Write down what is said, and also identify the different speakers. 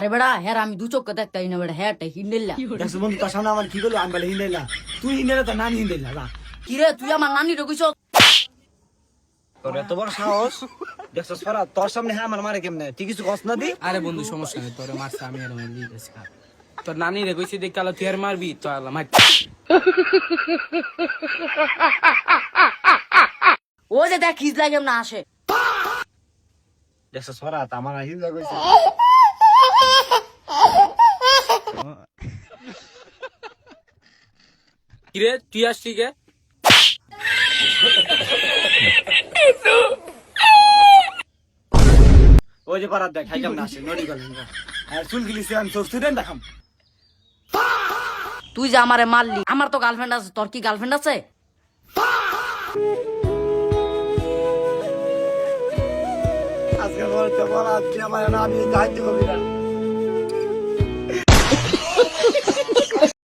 Speaker 1: আরে বেড়া হ্যাঁ আমি দু চোখ দেখতাই না বেড়া হ্যাঁ হিন্দেলা
Speaker 2: দেখছো বন্ধু তোর সামনে আমার কি করলো আমি বলে হিন্দাইলা তুই হিন্দাইলা তো নানি হিন্দাইলা যা
Speaker 1: কিরে তুই আমার নানি ঢুকিস
Speaker 2: তোর এত বড় সাহস দেখছো সরা তোর সামনে হ্যাঁ আমার মারে কেমনে তুই কিছু কষ্ট না দি
Speaker 3: আরে বন্ধু সমস্যা নেই তোর মারছে আমি আর মার দিতেছি তোর নানি রে কইছি দেখ কালো তুই আর মারবি তো আল্লাহ মার
Speaker 1: ও যে দেখ খিজ লাগে না আসে
Speaker 2: দেখছো সরা আমার হিন্দা কইছে
Speaker 3: কিরে তুই আসছি কে
Speaker 2: ওই যে পারাত দেখ হাই কেমন আসে নড়ি গেলেন আর চুল গিলিছে আমি তোর স্টুডেন্ট দেখাম
Speaker 1: তুই যে আমারে মারলি আমার তো গার্লফ্রেন্ড আছে তোর কি গার্লফ্রেন্ড আছে
Speaker 2: আজকে বলতে বলা তুই আমার আমি যাইতে কবি না